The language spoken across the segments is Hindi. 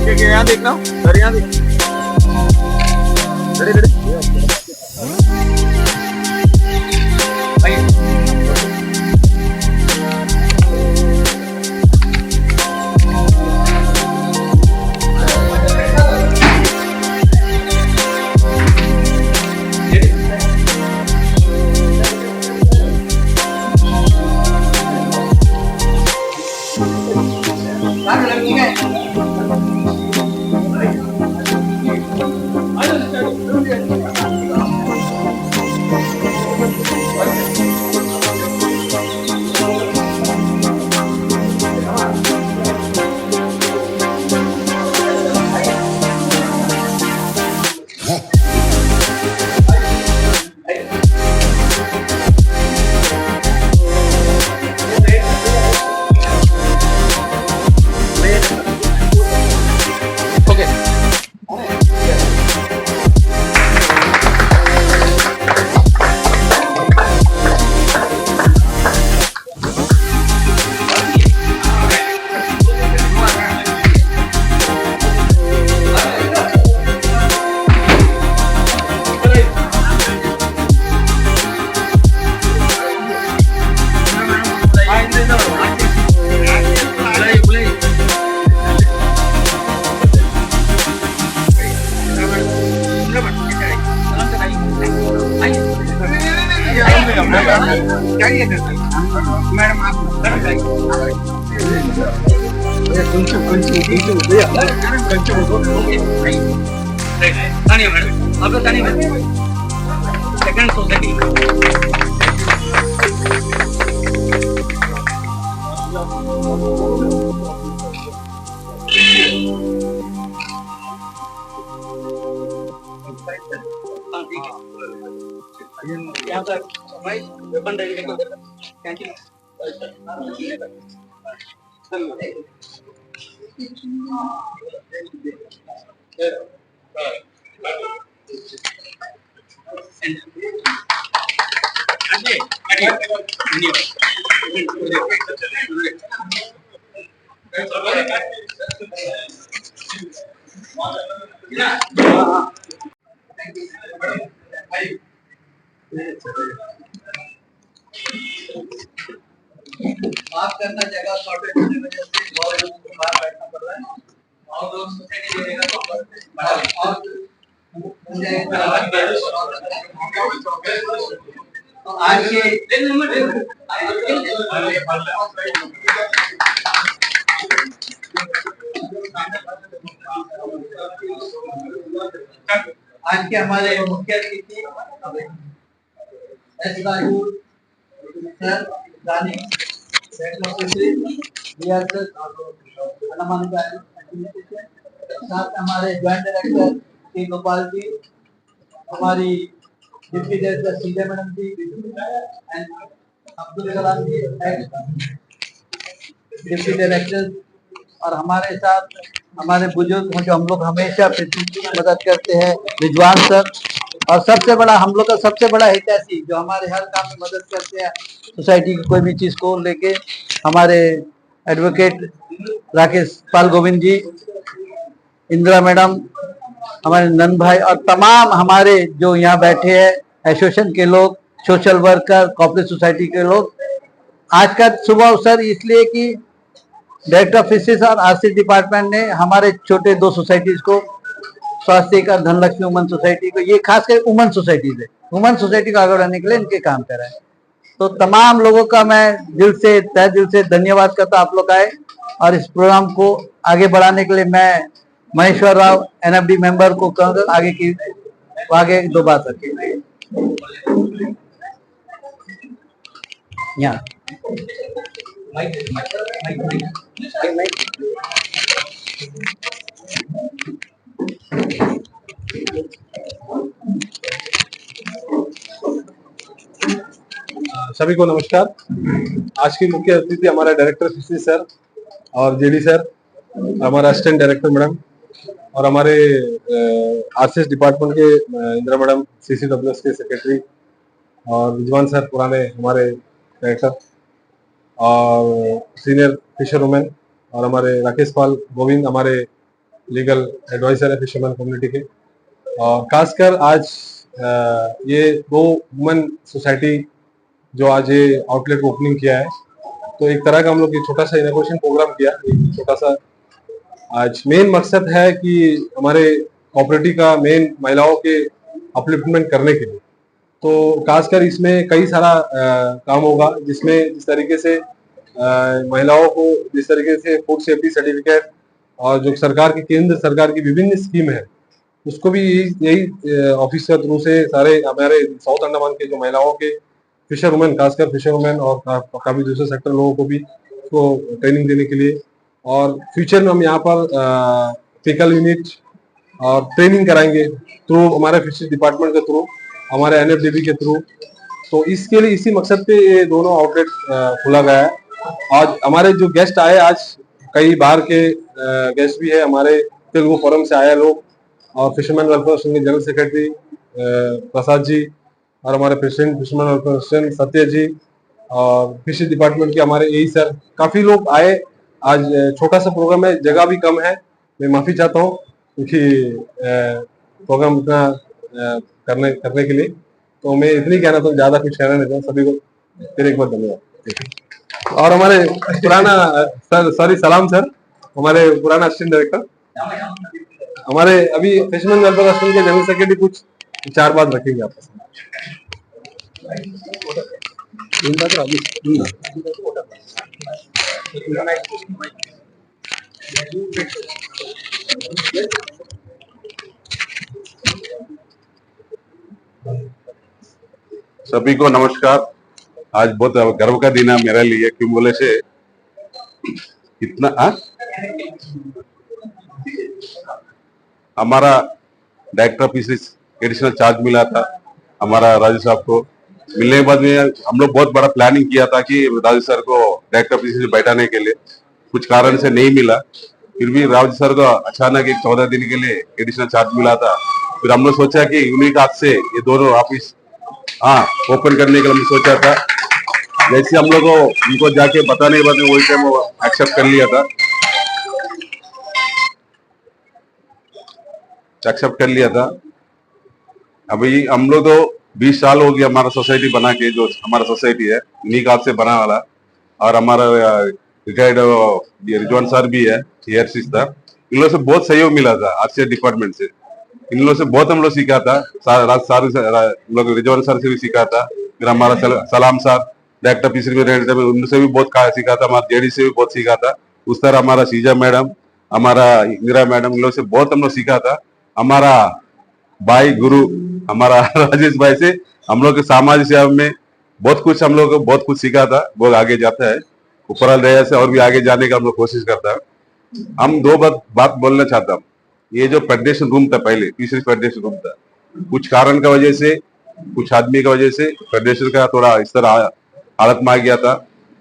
ठीक है, यहाँ देखना सर, यहाँ देख। रेडी रेडी मैडम आप కొంచెం కొంచెం కొంచెం కొంచెం तानिया मैडम आप लोग तानिया सेकंड सोसाइटी यहाँ पर भाई वेपन रेडी रखो कैंटीन माफ करना, जगह शॉर्टेज होने की वजह से बहुत लोगों को बाहर बैठना पड़ रहा है और लोग सोसाइटी देगा तो आज के हमारे मुख्य अतिथि एस राजू सर दानी साथ हमारे ज्वाइंट डायरेक्टर के गोपाल जी, हमारी डिप्टी डायरेक्टर सीधे madam ji and Abdul Kalam ji deputy director, और हमारे साथ हमारे बुजुर्ग जो हम लोग हमेशा मदद करते हैं, रिजवान सर, और सबसे बड़ा हम लोग का सबसे बड़ा हितैषी जो हमारे हर काम में मदद करते हैं सोसाइटी की कोई भी चीज को लेके, हमारे एडवोकेट राकेश पाल गोविंद जी, इंदिरा मैडम, हमारे नंद भाई और तमाम हमारे जो यहाँ बैठे हैं एसोसिएशन के लोग, सोशल वर्कर, कॉर्पोरेट सोसाइटी के लोग। आज का सुबह अवसर इसलिए कि डायरेक्टर ऑफ फिशरीज और आरसी डिपार्टमेंट ने हमारे छोटे दो सोसाइटीज को, स्वास्थ्य का धनलक्ष्मी वुमन सोसाइटी को, ये खासकर वुमन सोसाइटीज है, वुमन सोसाइटी को आगे बढ़ाने के लिए इनके काम कर रहे हैं। तो तमाम लोगों का मैं तहे दिल से धन्यवाद करता आप लोग आए, और इस प्रोग्राम को आगे बढ़ाने के लिए मैं महेश्वर राव एनएफडी मेंबर को कहूँगा आगे दो बात रखें। यहाँ सभी को नमस्कार। आज की मुख्य अतिथि हमारा डायरेक्टर फिशरी सर और जेडी सर, हमारा असिस्टेंट डायरेक्टर मैडम और हमारे आरसीएस डिपार्टमेंट के इंदिरा मैडम, सीसीडब्ल्यूएस के सेक्रेटरी और रिजवान सर पुराने हमारे डायरेक्टर और सीनियर फिशर वुमेन और हमारे राकेश पाल गोविंद हमारे लीगल एडवाइजर है फिशरमैन कम्युनिटी के। और खासकर आज ये दो वुमेन सोसाइटी जो आज ये आउटलेट को ओपनिंग किया है, तो एक तरह का हम लोग छोटा सा इनोग्रेशन प्रोग्राम किया। एक छोटा सा आज मेन मकसद है कि हमारे कोऑपरेटिव का मेन महिलाओं के अपलिफ्टमेंट करने के लिए, तो खासकर इसमें कई सारा काम होगा, जिसमें जिस तरीके से महिलाओं को जिस तरीके से फूड सेफ्टी सर्टिफिकेट और जो सरकार की केंद्र सरकार की विभिन्न स्कीम है उसको भी यही ऑफिस के थ्रू से सारे हमारे साउथ अंडमान के जो महिलाओं के फिशर वुमेन, खासकर फिशर वुमेन और काफी दूसरे सेक्टर लोगों को भी उसको ट्रेनिंग देने के लिए, और फ्यूचर में हम यहाँ पर फिकल यूनिट और ट्रेनिंग कराएंगे थ्रू हमारे फिशरी डिपार्टमेंट के थ्रू, हमारे एनएफडीबी के थ्रू। तो इसके लिए इसी मकसद पे ये दोनों आउटलेट खोला गया है। आज हमारे जो गेस्ट आए, आज कई बाहर के गेस्ट भी है, हमारे तेलुगु फोरम से आए लोग और फिशरमैन वेलफेयर एसोसिएशन के जनरल सेक्रेटरी प्रसाद जी और हमारे प्रेसिडेंट फिशरमैन वेलफेयर एसोसिएशन सत्य जी और फिशरी डिपार्टमेंट के हमारे एई सर, काफी लोग आए। आज छोटा सा प्रोग्राम है, जगह भी कम है, मैं माफी चाहता हूँ क्योंकि प्रोग्राम इतना करने के लिए, तो मैं इतनी कहना तो ज्यादा कुछ कहना नहीं चाहता। सभी को फिर एक बार धन्यवाद। और हमारे पुराना सॉरी सलाम सर, हमारे पुराना असिस्टेंट डायरेक्टर, हमारे अभी फिशरमैन वेलफेयर एसोसिएशन के जनरल सेक्रेटरी, कुछ 4 बात रखेंगे आपके साथ। सभी को नमस्कार। आज बहुत गर्व का दिन है मेरे लिए, क्यों बोले से इतना हमारा डायरेक्टर फिशरीज एडिशनल चार्ज मिला था हमारा राजू साहब को। मिलने के बाद में हम लोग बहुत बड़ा प्लानिंग किया था कि राजू सर को डायरेक्टर फिशरीज बैठाने के लिए, कुछ कारण से नहीं मिला। फिर भी राजू सर को अचानक एक 14 दिन के लिए एडिशनल चार्ज मिला था। फिर हम लोग सोचा कि यूनिट आज से ये दोनों ऑफिस ओपन करने के लिए हमने सोचा था। जैसे हम लोग को उनको जाके बताने के बाद में वही टाइम वो एक्सेप्ट कर लिया था। अभी हम लोग तो 20 साल हो गया हमारा सोसाइटी बना के, जो हमारा सोसाइटी है यूनिक आज से बना वाला। और हमारा रिटायर्ड रिजवान सर भी है, सीआरसी था। इन लोगों से बहुत सहयोग मिला था आरसीएस डिपार्टमेंट से। इन लोगों से बहुत हम लोग सीखा था, लोग रिजवान सर से भी सीखा था। फिर हमारा सलाम सर डायरेक्टर फिशरी में रहते थे, उनसे भी बहुत सीखा था। हमारा जेडी से भी बहुत सीखा था। उस तरह हमारा सीजा मैडम, हमारा इंदिरा मैडम, इन लोग से बहुत हम लोग सीखा था। हमारा भाई गुरु हमारा राजेश भाई से हम लोग के सामाजिक सेवा में बहुत कुछ हम लोग को बहुत कुछ सीखा था। बहुत आगे जाता है, ऊपर दया से और भी आगे जाने का हम लोग कोशिश करता है। हम दो बात बोलना चाहता हूँ। ये जो फेडरेशन रूम था, पहले फिशरी फेडरेशन रूम था, कुछ कारण का वजह से, कुछ आदमी का वजह से फेडरेशन का थोड़ा इस तरह हालत में आ गया था।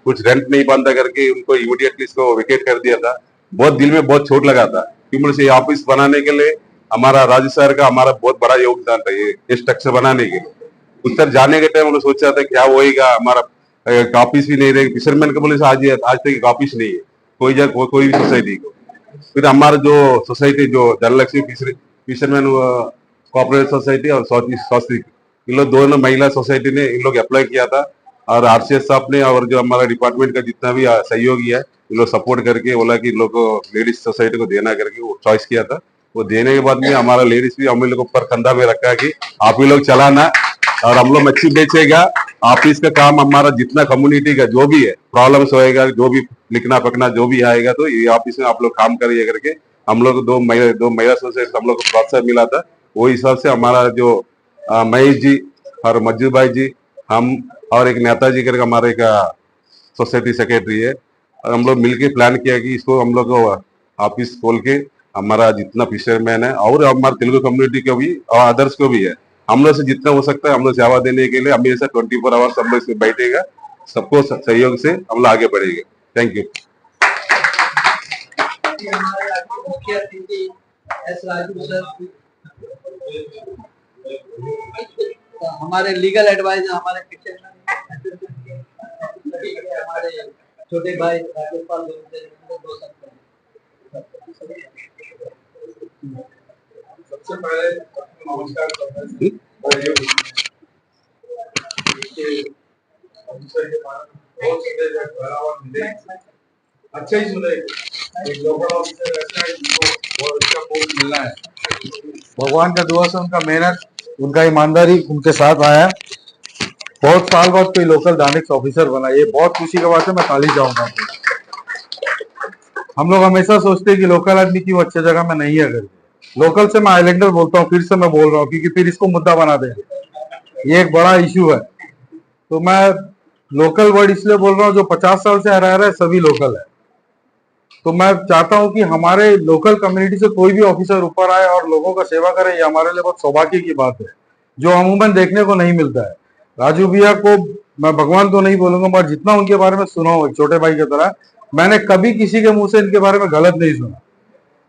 कुछ रेंट नहीं बांधा करके उनको इमीडिएटली इसको वेकेट कर दिया था। बहुत दिल में बहुत चोट लगा था, क्योंकि ऑफिस बनाने के लिए हमारा राज्य सर का हमारा बहुत बड़ा योगदान था ये स्ट्रक्चर बनाने के लिए। उस तरह जाने के टाइम हम लोग सोचा था क्या होएगा, हमारा ऑफिस भी नहीं रहेगा। फिशरमैन का बोले आज तक ऑफिस नहीं है कोई भी सोसाइटी को। फिर हमारा जो सोसाइटी जो धनलक्ष्मी फिशरमैन कोऑपरेटिव सोसाइटी और स्वस्तिक, इन लोग दोनों महिला सोसाइटी ने इन लोग अप्लाई किया था। और आरसीएस साहब ने और जो हमारा डिपार्टमेंट का जितना भी सहयोगी है, इन लोग सपोर्ट करके बोला कि इन लोग को लेडीज सोसाइटी को देना करके वो चॉइस किया था। वो देने के बाद में हमारा लेडीज भी हम लोग ऊपर कंधा में रखा कि आप ही लोग चलाना और हम लोग मच्छी बेचेगा। ऑफिस का काम हमारा जितना कम्युनिटी का जो भी है प्रॉब्लम्स होएगा, जो भी लिखना पकना जो भी आएगा, तो ये ऑफिस में आप लोग काम करिए करके हम लोग दो महिला सोसाइटी हम लोग को प्रोत्साहन मिला था। वो हिसाब से हमारा जो महेश जी और मज्जू भाई जी, हम और एक नेताजी करके हमारे एक सोसाइटी सेक्रेटरी है, और हम लोग मिलके प्लान किया कि इसको हम लोग ऑफिस खोल के हमारा जितना फिशरमैन है और हमारे तेलुगु कम्युनिटी को भी और अदर्स को भी है, हम लोग से जितना हो सकता है हम लोग सेवा देने के लिए हमेशा 24 आवर्स हम लोग इसमें बैठेगा सबको सहयोग से हम लोग आगे बढ़ेंगे। Thank you. हमारे मुख्य अतिथि एस राजू सर, हमारे लीगल एडवाइजर, हमारे किचन हमारे छोटे भाई राजपाल दो सकते हैं। सबसे पहले नमस्कार करना चाहिए और ये ऑफिसर के पास बहुत सीधे बढ़ावा मिले, अच्छा ही सुने। एक लोकल ऑफिसर ऐसा है जिसको बहुत अच्छा पोस्ट मिलना है। भगवान का दुआ से उनका मेहनत, उनका ईमानदारी उनके साथ आया। बहुत साल बाद कोई लोकल डायनेक्स ऑफिसर बना, ये बहुत खुशी की बात है। मैं ताली जाऊंगा। हम लोग हमेशा सोचते हैं कि लोकल आदमी की वो अच्छी जगह में नहीं है। अगर लोकल से मैं आइलैंडर बोलता हूँ, फिर से मैं बोल रहा हूँ क्योंकि फिर इसको मुद्दा बना देंगे। ये एक बड़ा इश्यू है। तो मैं लोकल वर्ड इसलिए बोल रहा हूँ, जो 50 साल से रह रहे हैं सभी लोकल है। तो मैं चाहता हूँ कि हमारे लोकल कम्युनिटी से कोई भी ऑफिसर ऊपर आए और लोगों का सेवा करे। ये हमारे लिए बहुत सौभाग्य की बात है, जो अमूमन देखने को नहीं मिलता है। राजू भैया को मैं भगवान तो नहीं बोलूंगा, मगर जितना उनके बारे में सुना हूँ एक छोटे भाई की तरह, मैंने कभी किसी के मुंह से इनके बारे में गलत नहीं सुना।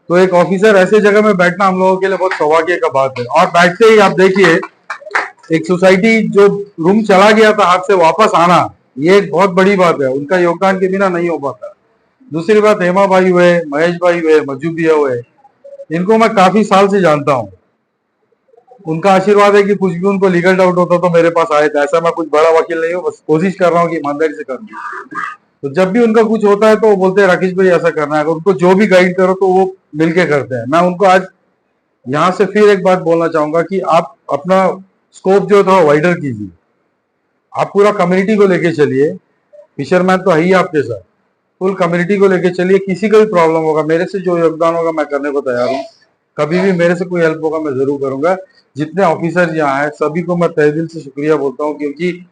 तो एक ऑफिसर ऐसे जगह में बैठना हम लोगों के लिए बहुत सौभाग्य का बात है। और बैठते ही आप देखिए, एक सोसाइटी जो रूम चला गया था हाथ से वापस आना, ये एक बहुत बड़ी बात है। उनका योगदान के बिना नहीं हो पाता। दूसरी बात, हेमा भाई हुए, महेश भाई हुए, मज्जू भैया हुए, इनको मैं काफी साल से जानता हूँ। उनका आशीर्वाद है कि कुछ भी उनको लीगल डाउट होता तो मेरे पास आए थे। ऐसा मैं कुछ बड़ा वकील नहीं हूँ, बस कोशिश कर रहा हूँ कि ईमानदारी से करूँ। तो जब भी उनका कुछ होता है तो वो बोलते हैं राकेश भाई ऐसा करना है। अगर उनको जो भी गाइड करो तो वो मिलके करते हैं। मैं उनको आज यहाँ से फिर एक बात बोलना चाहूंगा कि आप अपना स्कोप जो था वाइडर कीजिए। आप पूरा कम्युनिटी को लेके चलिए। फिशरमैन तो है ही आपके साथ, फुल कम्युनिटी को लेके चलिए। किसी का भी प्रॉब्लम होगा, मेरे से जो योगदान होगा मैं करने को तैयार हूँ। कभी भी मेरे से कोई हेल्प होगा मैं जरूर करूंगा। जितने ऑफिसर यहाँ हैं सभी को मैं तहे दिल से शुक्रिया बोलता हूँ, क्योंकि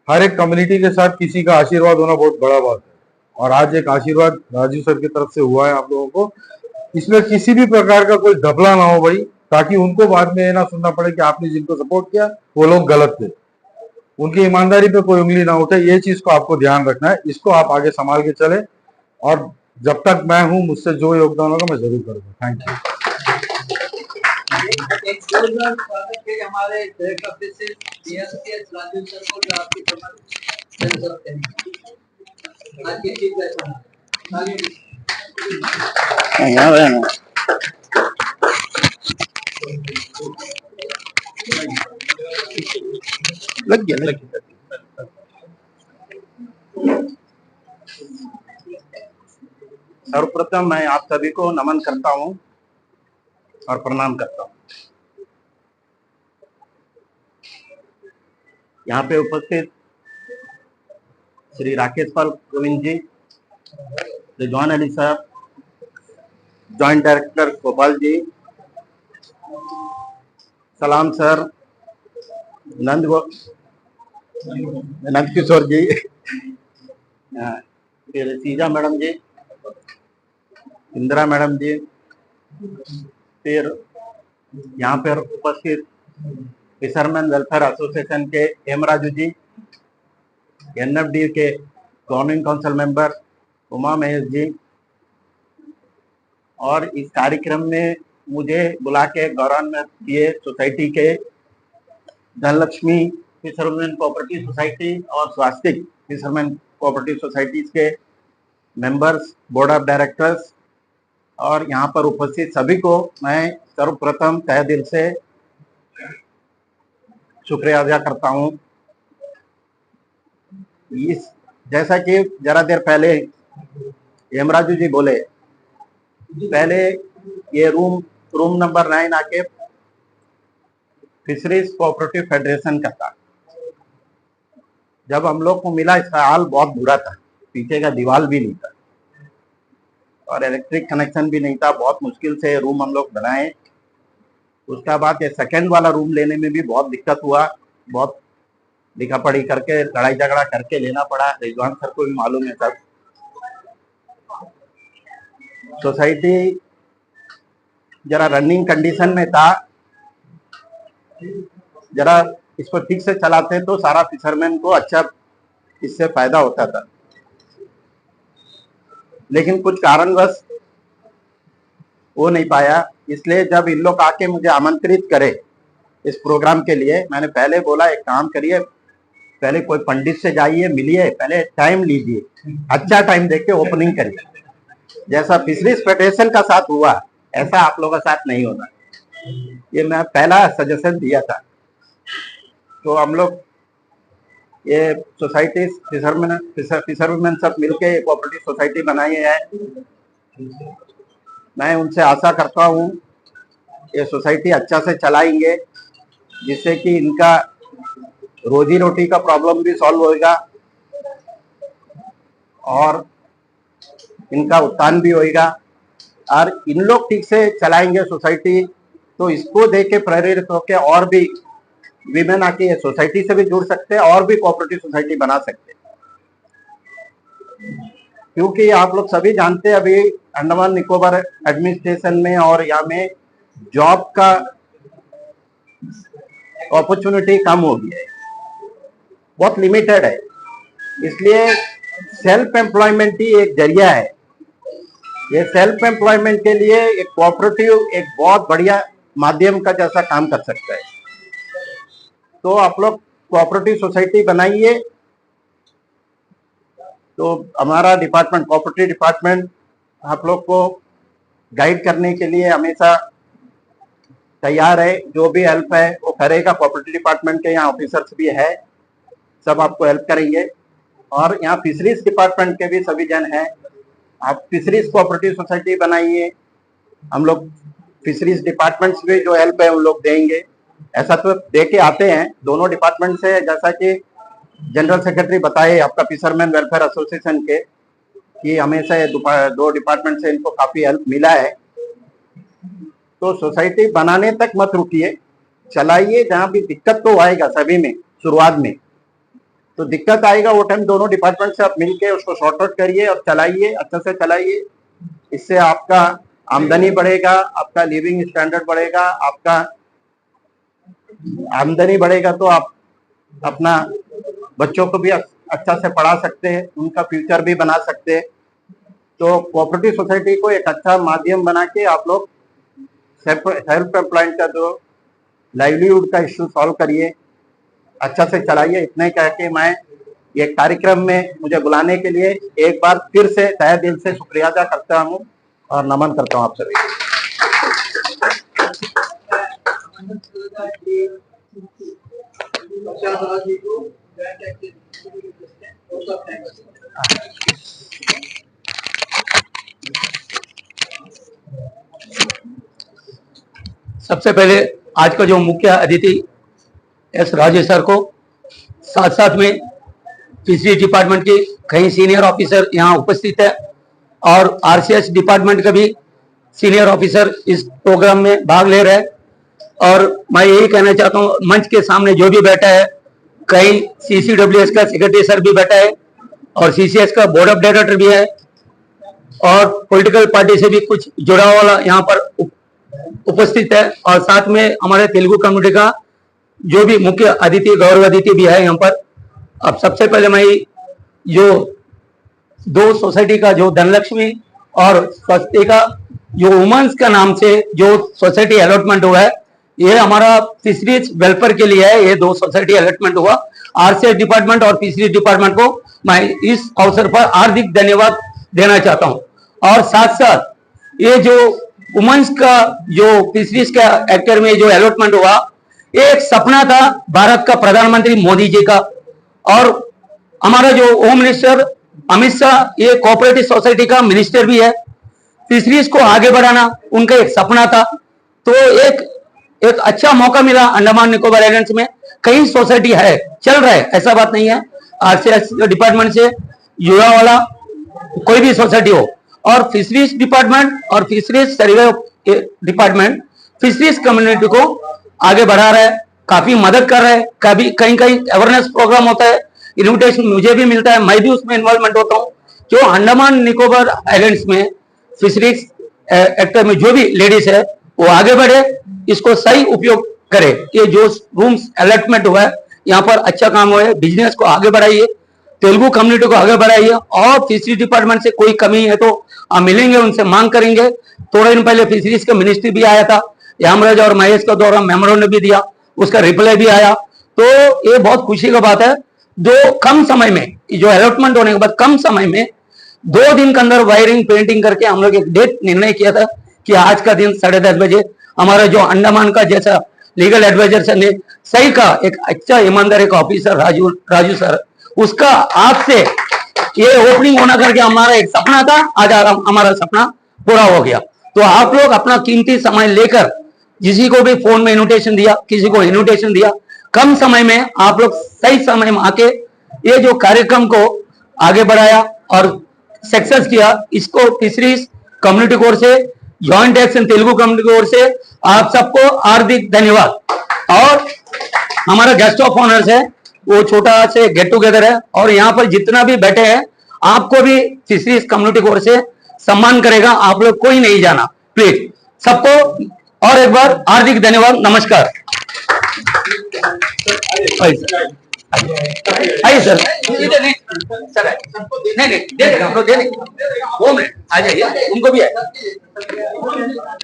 हर एक कम्युनिटी के साथ किसी का आशीर्वाद होना बहुत बड़ा बात है। और आज एक आशीर्वाद राजू सर की तरफ से हुआ है आप लोगों को। इसमें किसी भी प्रकार का कोई घपला ना हो भाई, ताकि उनको बाद में ये ना सुनना पड़े कि आपने जिनको सपोर्ट किया वो लोग गलत थे। उनकी ईमानदारी पे कोई उंगली ना उठे, ये चीज को आपको ध्यान रखना है। इसको आप आगे संभाल के चले, और जब तक मैं हूं मुझसे जो योगदान होगा मैं जरूर करूंगा। Thank you. एक जोरदार स्वागत के हमारे director of this DSP Raju sir को, जो आपकी समझ सकते हैं आज की चीज है। यहाँ रहना लग गया। सर्वप्रथम मैं आप सभी को नमन करता हूं और प्रणाम करता हूं। यहाँ पे उपस्थित श्री राकेश पाल गोविंद जी, रिजवान अली साहब, जॉइंट डायरेक्टर गोपाल जी, सलाम सर, नंद किशोर जी, फिर सीजा मैडम जी, इंदिरा मैडम जी, फिर यहाँ पर उपस्थित फिशरमैन वेलफेयर एसोसिएशन के एम राजू जी, एनएफडी के governing council member Uma Mahesh ji, और इस कार्यक्रम में मुझे बुला के गौरवान्वित किए सोसाइटी के धनलक्ष्मी फिशरमैन कोऑपरेटिव सोसाइटी और स्वास्तिक फिशरमैन कोऑपरेटिव सोसाइटीज के मेंबर्स, बोर्ड ऑफ डायरेक्टर्स, और यहाँ पर उपस्थित सभी को मैं सर्वप्रथम तहे दिल से शुक्रिया अदा करता हूँ। इस जैसा कि जरा देर पहले हेमराजू जी बोले, पहले ये रूम नंबर 9 आके फिशरीज कोऑपरेटिव फेडरेशन का था। जब हम लोग को मिला इसका हाल बहुत बुरा था, पीछे का दीवार भी नहीं था और इलेक्ट्रिक कनेक्शन भी नहीं था। बहुत मुश्किल से रूम हम लोग बनाए। उसका बाद ये सेकंड वाला रूम लेने में भी बहुत दिक्कत हुआ, बहुत लिखा पढ़ी करके लड़ाई झगड़ा करके लेना पड़ा। रिजवान सर को भी मालूम है सब। सोसाइटी जरा रनिंग कंडीशन में था, जरा इसको ठीक से चलाते तो सारा फिशरमैन को अच्छा इससे फायदा होता था, लेकिन कुछ कारणवश हो नहीं पाया। इसलिए जब इन लोग आके मुझे आमंत्रित करे इस प्रोग्राम के लिए, मैंने पहले बोला एक काम करिए, पहले कोई पंडित से जाइए, मिलिए, पहले टाइम लीजिए, अच्छा टाइम देके ओपनिंग करिए। जैसा फिशरीज फेडरेशन का साथ हुआ ऐसा आप लोगों का साथ नहीं होना, ये मैं पहला सजेशन दिया था। तो हम लोग ये सोसाइटी फिशरमैन सब मिलके ये कोऑपरेटिव सोसाइटी बनाई है। मैं उनसे आशा करता हूँ ये सोसाइटी अच्छा से चलाएंगे, जिससे कि इनका रोजी रोटी का प्रॉब्लम भी सॉल्व होएगा और इनका उत्थान भी होएगा। और इन लोग ठीक से चलाएंगे सोसाइटी तो इसको देख के प्रेरित होकर और भी विमेन आके सोसाइटी से भी जुड़ सकते हैं और भी कोऑपरेटिव सोसाइटी बना सकते हैं। क्योंकि आप लोग सभी जानते हैं अभी अंडमान निकोबार एडमिनिस्ट्रेशन में और यहाँ में जॉब का अपॉर्चुनिटी कम हो गया है, बहुत लिमिटेड है। इसलिए सेल्फ एम्प्लॉयमेंट ही एक जरिया है। ये सेल्फ एम्प्लॉयमेंट के लिए एक कोऑपरेटिव एक बहुत बढ़िया माध्यम का जैसा काम कर सकता है। तो आप लोग कोऑपरेटिव सोसाइटी बनाइए। तो हमारा डिपार्टमेंट कोऑपरेटिव डिपार्टमेंट आप लोग को गाइड करने के लिए हमेशा तैयार है। जो भी हेल्प है वो करेगा। कोऑपरेटिव डिपार्टमेंट के यहाँ ऑफिसर्स भी है, सब आपको हेल्प करेंगे। और यहाँ फिशरीज डिपार्टमेंट के भी सभी जन हैं। आप फिशरीज कोऑपरेटिव सोसाइटी बनाइए, हम लोग फिशरीज डिपार्टमेंट से जो हेल्प है उन लोग देंगे। ऐसा तो दे के आते हैं दोनों डिपार्टमेंट से, जैसा कि जनरल सेक्रेटरी बताए आपका फिशरमैन वेलफेयर एसोसिएशन के, कि हमेशा दो डिपार्टमेंट से इनको काफी हेल्प मिला है। तो सोसाइटी बनाने तक मत रुकिए, चलाइए। जहाँ भी दिक्कत तो आएगा सभी में, शुरुआत में तो दिक्कत आएगा, वो टाइम दोनों डिपार्टमेंट से आप मिलके उसको सॉर्ट आउट करिए और चलाइए, अच्छा से चलाइए। इससे आपका आमदनी बढ़ेगा, आपका लिविंग स्टैंडर्ड बढ़ेगा, आपका आमदनी बढ़ेगा तो आप अपना बच्चों को भी अच्छा से पढ़ा सकते हैं, उनका फ्यूचर भी बना सकते हैं। तो कोऑपरेटिव सोसाइटी को एक अच्छा माध्यम बना के आप लोग सेल्फ एम्प्लॉयमेंट का जो लाइवलीहुड का इश्यू सॉल्व करिए, अच्छा से चलाइए। इतने कह के मैं ये कार्यक्रम में मुझे बुलाने के लिए एक बार फिर से तहे दिल से शुक्रिया अदा करता हूँ और नमन करता हूँ आप सभी। सबसे पहले आज का जो मुख्य अतिथि एस राजेश सर को, साथ साथ में फिशरीज डिपार्टमेंट के कई सीनियर ऑफिसर यहाँ उपस्थित है और आरसीएस डिपार्टमेंट का भी सीनियर ऑफिसर इस प्रोग्राम में भाग ले रहे हैं। और मैं यही कहना चाहता हूँ, मंच के सामने जो भी बैठा है, कई सीसीडब्ल्यूएस का सेक्रेटरी सर भी बैठा है और सीसीएस का बोर्ड ऑफ डायरेक्टर भी है और पॉलिटिकल पार्टी से भी कुछ जुड़ा वाला यहाँ पर उपस्थित है। और साथ में हमारे तेलुगु कम्युनिटी का जो भी मुख्य अतिथि, गौरव अतिथि भी है यहाँ पर। अब सबसे पहले मैं जो दो सोसाइटी का जो धनलक्ष्मी और स्वस्ति का जो वुमेन्स का नाम से जो सोसाइटी अलॉटमेंट हुआ है, ये हमारा फिशरीज वेलफेयर के लिए है। ये दो सोसाइटी अलॉटमेंट हुआ। आरसीएस डिपार्टमेंट और फिशरीज डिपार्टमेंट को मैं इस अवसर पर हार्दिक धन्यवाद देना चाहता हूँ। और साथ साथ ये जो वुमेन्स का जो फिशरीज का एक्टर में जो अलॉटमेंट हुआ, ये एक सपना था भारत का प्रधानमंत्री मोदी जी का। और हमारा जो होम मिनिस्टर अमित शाह, ये कोऑपरेटिव सोसाइटी का मिनिस्टर भी है। फिशरीज को आगे बढ़ाना उनका एक सपना था। तो एक अच्छा मौका मिला। अंडमान निकोबार आइलैंड्स में कई सोसाइटी है, चल रहा है, ऐसा बात नहीं है। आरसीएस डिपार्टमेंट से जुड़ा वाला कोई भी सोसाइटी हो, और फिशरीज डिपार्टमेंट और फिशरीज सर्वे डिपार्टमेंट फिशरीज कम्युनिटी को आगे बढ़ा रहा है, काफी मदद कर रहा है। कभी कहीं कहीं अवेयरनेस प्रोग्राम होता है, इन्विटेशन मुझे भी मिलता है, मैं भी उसमें इन्वॉल्वमेंट होता हूँ। जो अंडमान निकोबार आइलैंड्स में फिशरीज एक्टर में जो भी लेडीज है वो आगे बढ़े, इसको सही उपयोग करे। ये जो रूम्स अलॉटमेंट हुआ है यहाँ पर अच्छा काम हुआ है, बिजनेस को आगे बढ़ाइए। तेलुगु कम्युनिटी को आगे बढ़ाइए और फिशरीज डिपार्टमेंट से कोई कमी है तो आप मिलेंगे, उनसे मांग करेंगे। थोड़े दिन पहले फिशरीज का मिनिस्ट्री भी आया था, यामराज और महेश का दौरा मेमोरेंडम भी दिया, उसका रिप्लाई भी आया। तो ये बहुत खुशी की बात है जो कम समय में, जो अलॉटमेंट होने के बाद कम समय में 2 दिन के अंदर वायरिंग पेंटिंग करके हम लोग एक डेट निर्णय किया था कि आज का दिन 10:30 बजे हमारा जो अंडमान का जैसा लीगल एडवाइजर सर ने सही कहा, एक अच्छा ईमानदार एक ऑफिसर राजू सर, उसका आज से ये ओपनिंग होना करके हमारा एक सपना था, आज हमारा सपना पूरा हो गया। तो आप लोग अपना कीमती समय लेकर, किसी को भी फोन में इन्विटेशन दिया, किसी को इन्विटेशन दिया, कम समय में आप लोग सही समय में आके ये जो कार्यक्रम को आगे बढ़ाया और सक्सेस किया, इसको फिशरीज कम्युनिटी कोर से, joint action Telugu community core से आप सबको हार्दिक धन्यवाद। और हमारा गेस्ट ऑफ ऑनर्स है, वो छोटा से गेट टुगेदर है और यहाँ पर जितना भी बैठे हैं आपको भी फिशरीज कम्युनिटी कोर से सम्मान करेगा, आप लोग कोई नहीं जाना प्लीज। सबको और एक बार हार्दिक धन्यवाद, नमस्कार। आइए सर, इधर नहीं सर, नहीं दे देगा, हम लोग दे देंगे, 2 मिनट आ जाइए, उनको भी है।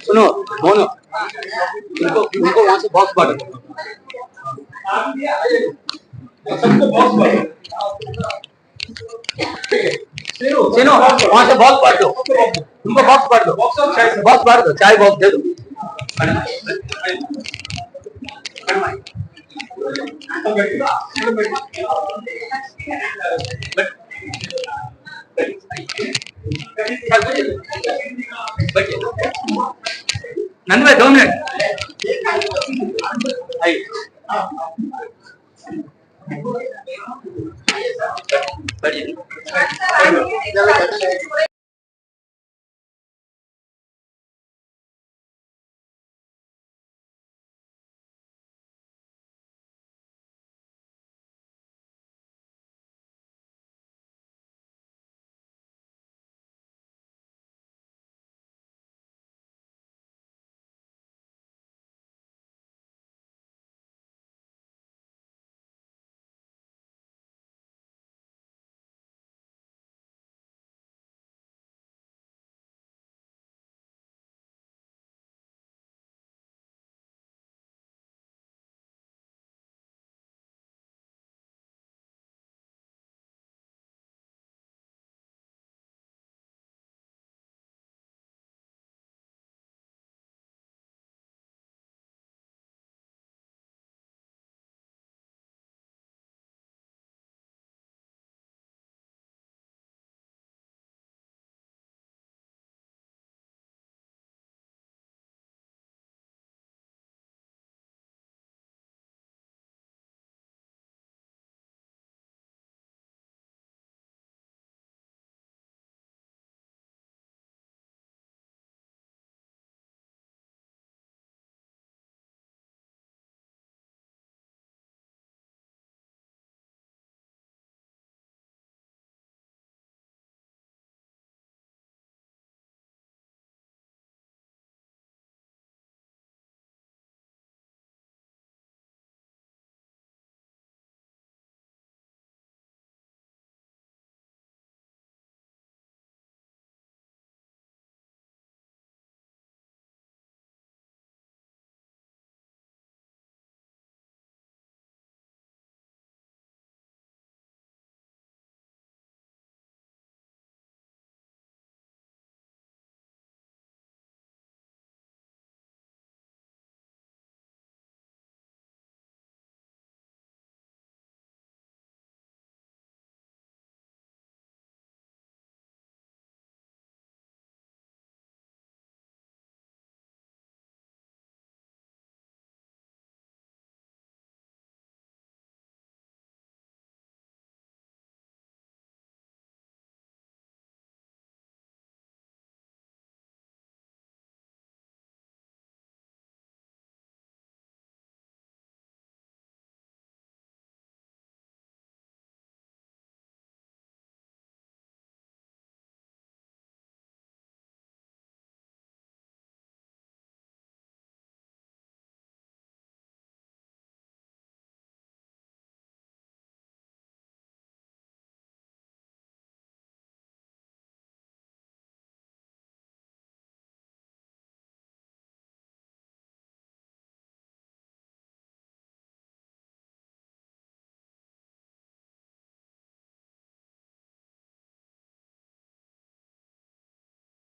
सुनो मोनो, उनको वहां से बॉक्स बांटो, सुनो वहां से बॉक्स बांट दो, उनको बॉक्स बांट दो, बॉक्स बांट दो, चाय बॉक्स दे दो। नंद भाई 2 मिनट आइए।